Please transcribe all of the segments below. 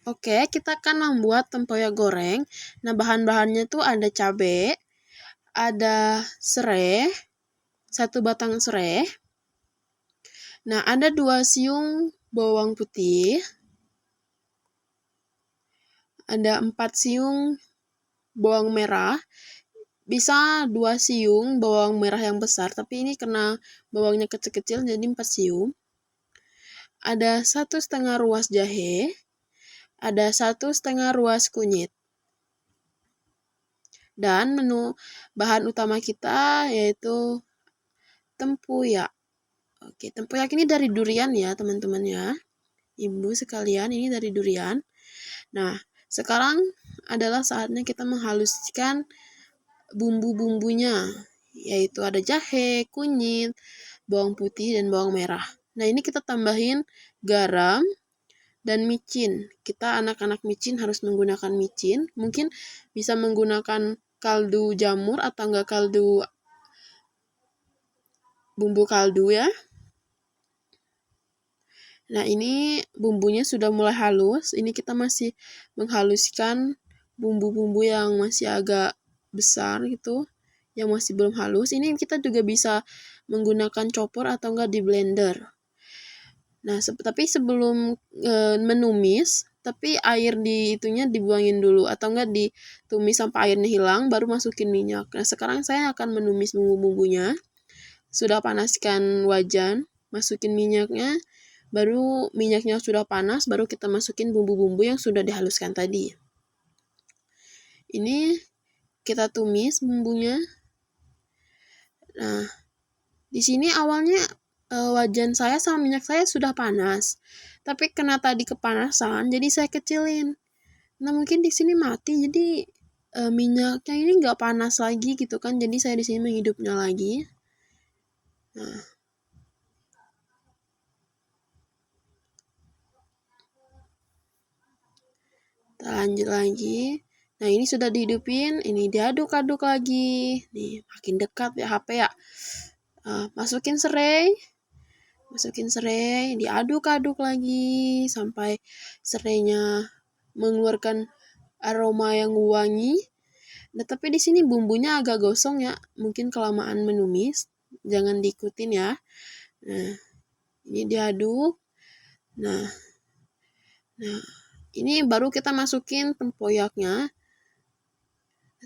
Oke, kita akan membuat tempoyak goreng. Nah, bahan-bahannya tuh ada cabai, ada serai, 1 batang serai. Nah, ada 2 siung bawang putih, ada 4 siung bawang merah, bisa 2 siung bawang merah yang besar, tapi ini karena bawangnya kecil-kecil jadi 4 siung. Ada 1,5 ruas jahe, ada 1,5 ruas kunyit. Dan bahan utama kita yaitu tempoyak. Oke, tempoyak ini dari durian ya teman-teman ya. Ibu sekalian, ini dari durian. Nah, sekarang adalah saatnya kita menghaluskan bumbu-bumbunya, yaitu ada jahe, kunyit, bawang putih, dan bawang merah. Nah, ini kita tambahin garam dan micin. Kita anak-anak micin harus menggunakan micin. Mungkin bisa menggunakan kaldu jamur atau enggak bumbu kaldu ya. Nah, ini bumbunya sudah mulai halus. Ini kita masih menghaluskan bumbu-bumbu yang masih agak besar gitu, yang masih belum halus. Ini kita juga bisa menggunakan chopper atau enggak di blender. Nah, tapi sebelum menumis, tapi air di itunya dibuangin dulu atau enggak ditumis sampai airnya hilang baru masukin minyak. Nah, sekarang saya akan menumis bumbu-bumbunya. Sudah panaskan wajan, masukin minyaknya. Baru minyaknya sudah panas, baru kita masukin bumbu-bumbu yang sudah dihaluskan tadi. Ini kita tumis bumbunya. Nah, di sini awalnya wajan saya sama minyak saya sudah panas. Tapi kena tadi kepanasan, jadi saya kecilin. Nah, mungkin di sini mati, jadi minyaknya ini nggak panas lagi gitu kan. Jadi saya di sini menghidupnya lagi. Nah, kita lanjut lagi. Nah, ini sudah dihidupin, ini diaduk-aduk lagi. Nih, makin dekat ya HP ya. Masukin serai, diaduk-aduk lagi sampai serainya mengeluarkan aroma yang wangi. Nah, tapi di sini bumbunya agak gosong ya, mungkin kelamaan menumis. Jangan diikutin ya. Nah, ini diaduk. Nah, ini baru kita masukin tempoyaknya.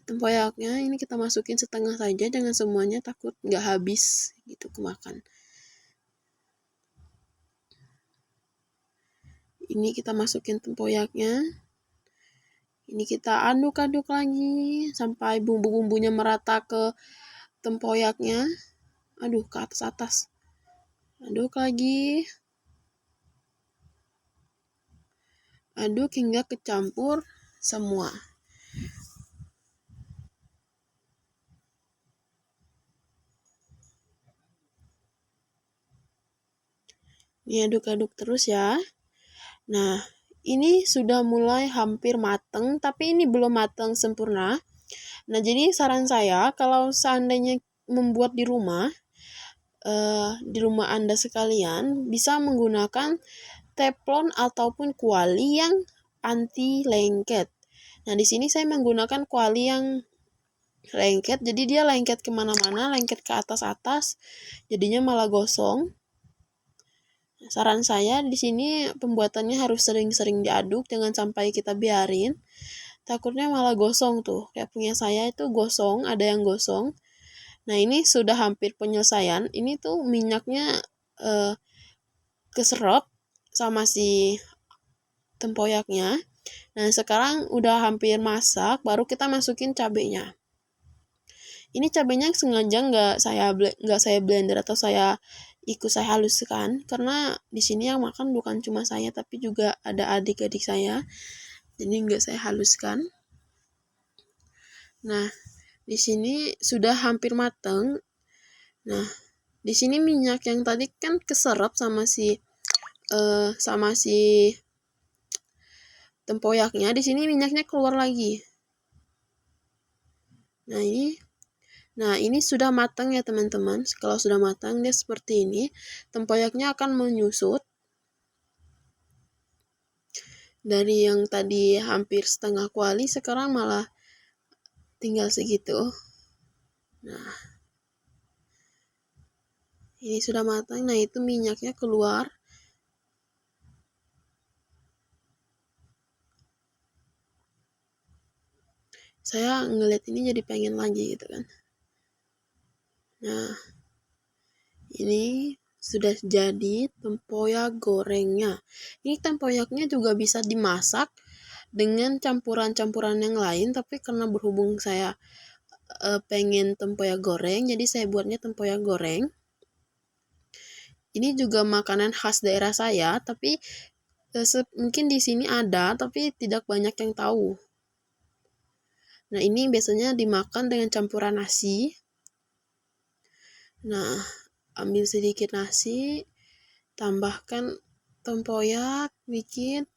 Tempoyaknya ini kita masukin setengah saja, jangan semuanya, takut nggak habis gitu kemakan. Ini kita masukin tempoyaknya. Ini kita aduk-aduk lagi sampai bumbu-bumbunya merata ke tempoyaknya. Aduh, ke atas-atas. Aduk lagi. Aduk hingga kecampur semua. Ini aduk-aduk terus ya. Nah, ini sudah mulai hampir mateng, tapi ini belum mateng sempurna. Nah, jadi saran saya kalau seandainya membuat di rumah Anda sekalian bisa menggunakan teflon ataupun kuali yang anti lengket. Nah, di sini saya menggunakan kuali yang lengket, jadi dia lengket kemana-mana, lengket ke atas-atas, jadinya malah gosong. Saran saya di sini pembuatannya harus sering-sering diaduk, jangan sampai kita biarin. Takutnya malah gosong tuh. Kayak punya saya itu gosong, ada yang gosong. Nah, ini sudah hampir penyelesaian. Ini tuh minyaknya keserap sama si tempoyaknya. Nah, sekarang udah hampir masak, baru kita masukin cabenya. Ini cabenya sengaja nggak saya blender atau saya haluskan, karena di sini yang makan bukan cuma saya tapi juga ada adik-adik saya, jadi nggak saya haluskan. Nah, di sini sudah hampir matang. Nah, di sini minyak yang tadi kan keserap sama si tempoyaknya, di sini minyaknya keluar lagi. Nah, ini sudah matang ya teman-teman. Kalau sudah matang dia seperti ini. Tempoyaknya akan menyusut. Dari yang tadi hampir setengah kuali sekarang malah tinggal segitu. Nah, ini sudah matang. Nah, itu minyaknya keluar. Saya ngeliat ini jadi pengen lagi gitu kan. Nah, ini sudah jadi tempoyak gorengnya. Ini tempoyaknya juga bisa dimasak dengan campuran-campuran yang lain, tapi karena berhubung saya pengen tempoyak goreng, jadi saya buatnya tempoyak goreng. Ini juga makanan khas daerah saya, tapi mungkin di sini ada, tapi tidak banyak yang tahu. Nah, ini biasanya dimakan dengan campuran nasi. Nah, ambil sedikit nasi, tambahkan tempoyak dikit,